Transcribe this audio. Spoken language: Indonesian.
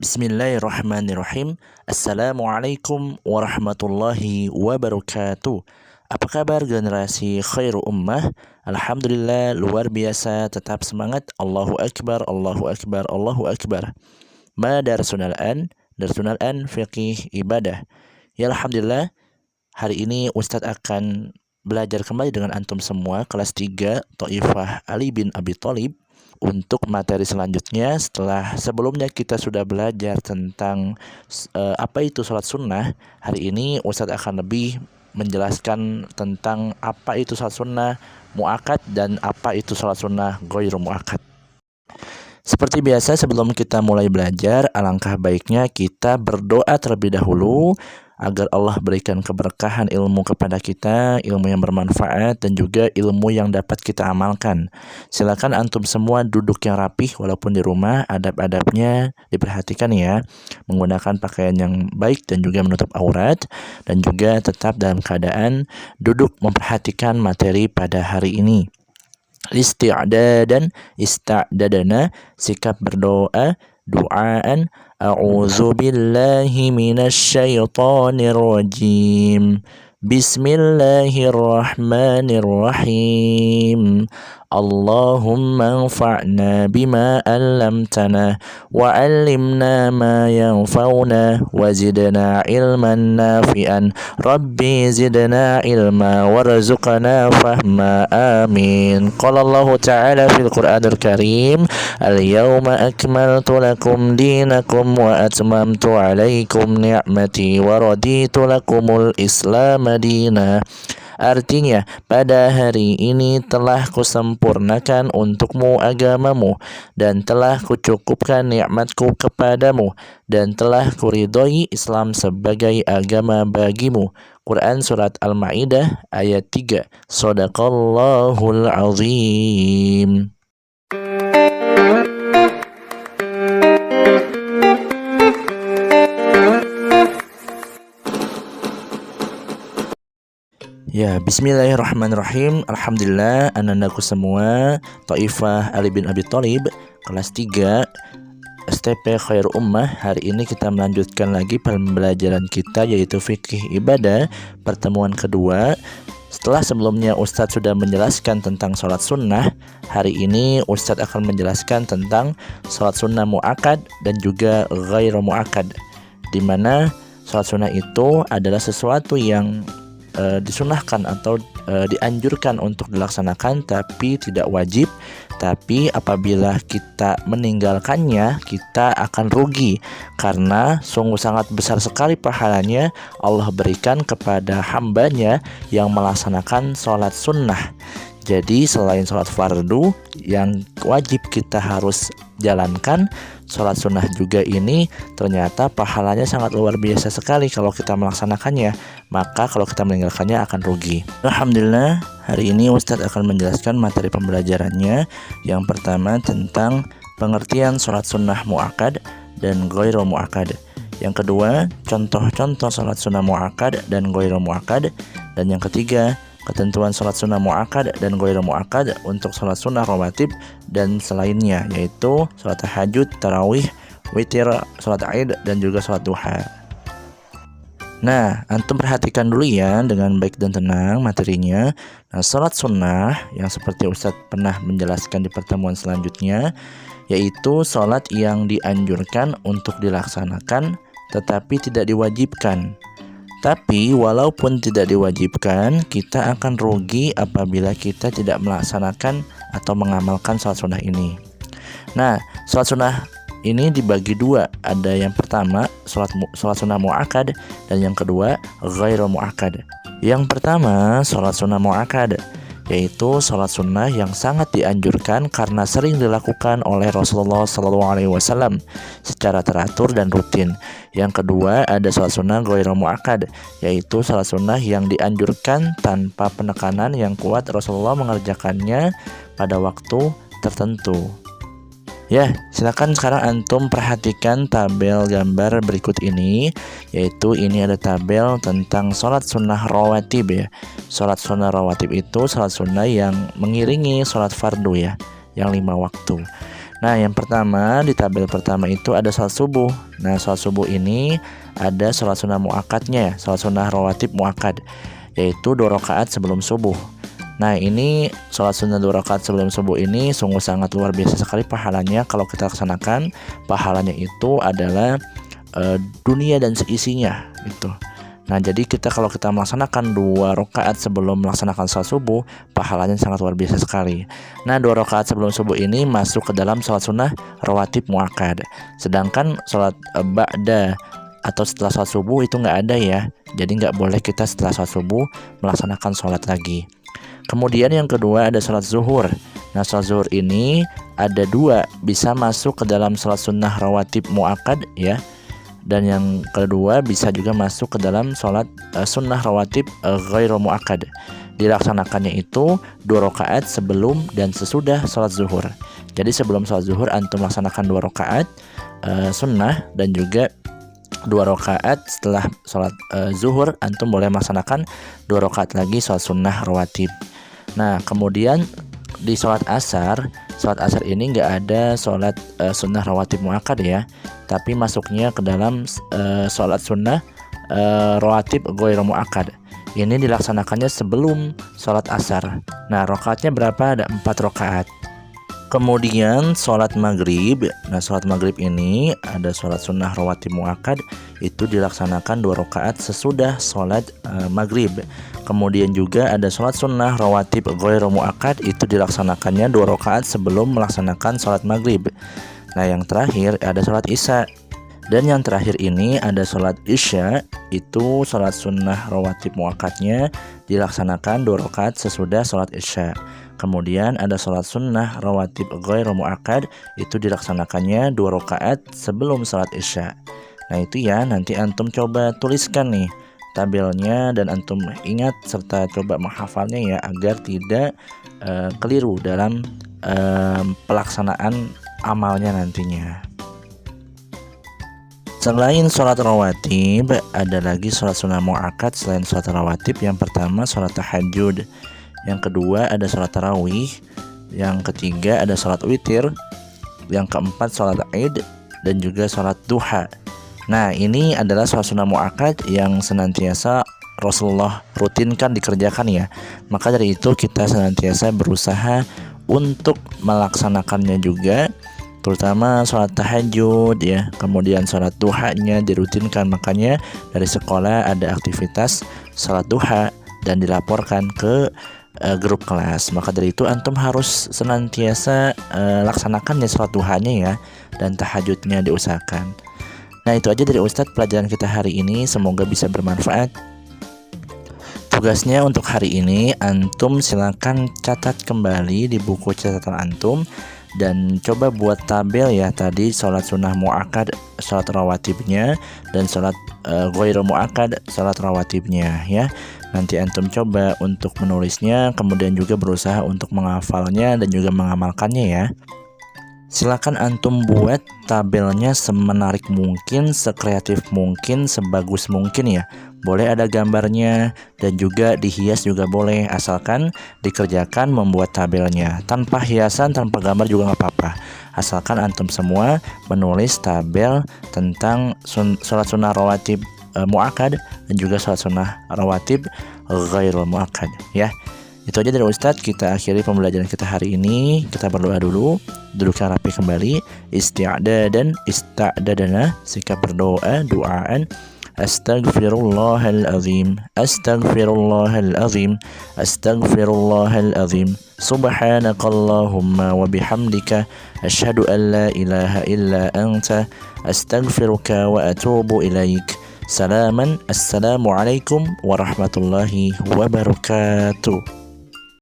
Bismillahirrahmanirrahim. Assalamualaikum warahmatullahi wabarakatuh. Apa kabar generasi khairu ummah? Alhamdulillah luar biasa, tetap semangat. Allahu Akbar, Allahu Akbar, Allahu Akbar. Ma darsunal an fiqih ibadah. Ya Alhamdulillah, hari ini Ustadz akan belajar kembali dengan antum semua kelas 3 Thaifah Ali bin Abi Thalib. Untuk materi selanjutnya, setelah sebelumnya kita sudah belajar tentang apa itu sholat sunnah, hari ini Ustadz akan lebih menjelaskan tentang apa itu sholat sunnah mu'akkad dan apa itu sholat sunnah ghairu mu'akkad. Seperti biasa, sebelum kita mulai belajar, alangkah baiknya kita berdoa terlebih dahulu agar Allah berikan keberkahan ilmu kepada kita, ilmu yang bermanfaat dan juga ilmu yang dapat kita amalkan. Silakan antum semua duduk yang rapih walaupun di rumah, adab-adabnya diperhatikan ya, menggunakan pakaian yang baik dan juga menutup aurat, dan juga tetap dalam keadaan duduk memperhatikan materi pada hari ini. Ista'dadana, sikap berdoa, duaan, a'udzu billahi minasyaitonir rajim. Bismillahirrahmanirrahim. Allahumma anfa'na bima 'allamtana wa 'allimna ma yanfa'una wa zidna ilman nafi'an. Rabbi zidna ilma warzuqna fahma. Amin. Qala Allah Ta'ala fil Qur'anil Karim, al-yawma akmaltu lakum dinakum wa atmamtu 'alaikum ni'mati wa raditu lakumul Islam madina. Artinya, pada hari ini telah kusempurnakan untukmu agamamu dan telah kucukupkan nikmatku kepadamu dan telah kuridhoi Islam sebagai agama bagimu. Quran Surat Al-Ma'idah ayat 3. Shadaqallahul azim. Ya, bismillahirrahmanirrahim. Alhamdulillah, anak-anakku semua, Thaifah Ali bin Abi Thalib, kelas 3 STP Khair Ummah. Hari ini kita melanjutkan lagi pembelajaran kita, yaitu fikih ibadah, pertemuan kedua. Setelah sebelumnya Ustadz sudah menjelaskan tentang sholat sunnah, hari ini Ustadz akan menjelaskan tentang sholat sunnah mu'akkad dan juga ghairu mu'akkad, di mana sholat sunnah itu adalah sesuatu yang disunahkan atau dianjurkan untuk dilaksanakan tapi tidak wajib. Tapi apabila kita meninggalkannya, kita akan rugi karena sungguh sangat besar sekali pahalanya Allah berikan kepada hambanya yang melaksanakan sholat sunnah. Jadi selain sholat fardu yang wajib kita harus jalankan, sholat sunnah juga ini ternyata pahalanya sangat luar biasa sekali kalau kita melaksanakannya. Maka kalau kita meninggalkannya akan rugi. Alhamdulillah, hari ini Ustadz akan menjelaskan materi pembelajarannya. Yang pertama tentang pengertian sholat sunnah mu'akkad dan ghairu mu'akkad. Yang kedua, contoh-contoh sholat sunnah mu'akkad dan ghairu mu'akkad. Dan yang ketiga, ketentuan sholat sunnah mu'akkad dan ghairu mu'akkad untuk sholat sunnah rawatib dan selainnya, yaitu sholat tahajud, tarawih, witir, sholat Aid, dan juga sholat duha. Nah, antum perhatikan dulu ya dengan baik dan tenang materinya. Nah, sholat sunnah yang seperti Ustadz pernah menjelaskan di pertemuan selanjutnya, yaitu sholat yang dianjurkan untuk dilaksanakan tetapi tidak diwajibkan. Tapi walaupun tidak diwajibkan, kita akan rugi apabila kita tidak melaksanakan atau mengamalkan sholat sunnah ini. Nah, sholat sunnah ini dibagi dua. Ada yang pertama sholat sunnah mu'akkad dan yang kedua ghairu mu'akkad. Yang pertama sholat sunnah mu'akkad, yaitu sholat sunnah yang sangat dianjurkan karena sering dilakukan oleh Rasulullah SAW secara teratur dan rutin. Yang kedua ada sholat sunnah ghairu mu'akkad, yaitu sholat sunnah yang dianjurkan tanpa penekanan yang kuat. Rasulullah mengerjakannya pada waktu tertentu. Ya, silakan sekarang antum perhatikan tabel gambar berikut ini, yaitu ini ada tabel tentang sholat sunnah rawatib ya. Sholat sunnah rawatib itu sholat sunnah yang mengiringi sholat fardu ya, yang 5 waktu. Nah, yang pertama di tabel pertama itu ada sholat subuh. Nah, sholat subuh ini ada sholat sunnah muakkadnya, sholat sunnah rawatib muakkad, yaitu 2 rakaat sebelum subuh. Nah, ini sholat sunnah 2 rakaat sebelum subuh ini sungguh sangat luar biasa sekali pahalanya kalau kita laksanakan. Pahalanya itu adalah dunia dan seisinya gitu. Nah, jadi kalau kita melaksanakan 2 rakaat sebelum melaksanakan sholat subuh, pahalanya sangat luar biasa sekali. Nah, 2 rakaat sebelum subuh ini masuk ke dalam sholat sunnah rawatib muakkad. Sedangkan sholat ba'da atau setelah sholat subuh itu nggak ada ya. Jadi nggak boleh kita setelah sholat subuh melaksanakan sholat lagi. Kemudian yang kedua ada sholat zuhur. Nah, sholat zuhur ini ada 2, bisa masuk ke dalam sholat sunnah rawatib muakkad ya. Dan yang kedua bisa juga masuk ke dalam sholat sunnah rawatib ghairu muakkad. Dilaksanakannya itu 2 rakaat sebelum dan sesudah sholat zuhur. Jadi sebelum sholat zuhur antum laksanakan 2 rakaat sunnah, dan juga 2 rakaat setelah sholat zuhur antum boleh melaksanakan 2 rakaat lagi sholat sunnah rawatib. Nah, kemudian di sholat asar ini nggak ada sholat sunnah rawatib muakkad ya, tapi masuknya ke dalam sholat sunnah rawatib ghairu muakkad. Ini dilaksanakannya sebelum sholat asar. Nah, rakaatnya berapa? Ada 4 rakaat. Kemudian sholat maghrib. Nah, sholat maghrib ini ada sholat sunnah rawatib muakkad, itu dilaksanakan 2 rakaat sesudah sholat maghrib. Kemudian juga ada sholat sunnah rawatib ghairu muakkad, itu dilaksanakannya 2 rakaat sebelum melaksanakan sholat maghrib. Nah, yang terakhir ada sholat isya. Dan yang terakhir ini ada sholat isya, itu sholat sunnah rawatib muakkadnya dilaksanakan 2 rakaat sesudah sholat isya. Kemudian ada sholat sunnah rawatib ghairu muakkad, itu dilaksanakannya 2 rakaat sebelum sholat isya. Nah, itu ya, nanti antum coba tuliskan nih tabelnya dan antum ingat serta coba menghafalnya ya, agar tidak keliru dalam pelaksanaan amalnya nantinya. Selain sholat rawatib, ada lagi sholat sunnah muakkad selain sholat rawatib. Yang pertama sholat tahajud, yang kedua ada sholat tarawih, yang ketiga ada sholat witir, yang keempat sholat id, dan juga sholat duha. Nah, ini adalah sholat sunnah muakkad yang senantiasa Rasulullah rutinkan dikerjakan ya. Maka dari itu kita senantiasa berusaha untuk melaksanakannya juga, terutama sholat tahajud ya. Kemudian sholat duhanya dirutinkan, makanya dari sekolah ada aktivitas sholat duha dan dilaporkan ke grup kelas. Maka dari itu antum harus senantiasa laksanakan ya sholat duhanya ya, dan tahajudnya diusahakan. Nah, itu aja dari Ustadz pelajaran kita hari ini, semoga bisa bermanfaat. Tugasnya untuk hari ini, antum silakan catat kembali di buku catatan antum dan coba buat tabel ya, tadi sholat sunnah muakkad sholat rawatibnya, dan sholat ghairu muakkad sholat rawatibnya ya. Nanti antum coba untuk menulisnya, kemudian juga berusaha untuk menghafalnya dan juga mengamalkannya ya. Silakan antum buat tabelnya semenarik mungkin, sekreatif mungkin, sebagus mungkin ya. Boleh ada gambarnya dan juga dihias juga boleh, asalkan dikerjakan membuat tabelnya. Tanpa hiasan, tanpa gambar juga nggak apa-apa. Asalkan antum semua menulis tabel tentang sholat sunnah rawatib muakkad dan juga sholat sunnah rawatib ghairul muakkad ya. Itu aja dari Ustadz, kita akhiri pembelajaran kita hari ini. Kita berdoa dulu, dudukkan rapi kembali, isti'dadan, ista'dadana, sikap berdoa, doaan. Astaghfirullahalazim, astaghfirullahalazim, astaghfirullahalazim. Subhanakallahumma wa bihamdika, asyhadu an la ilaha illa anta, astaghfiruka wa atubu ilaik. Salaman, assalamualaikum warahmatullahi wabarakatuh.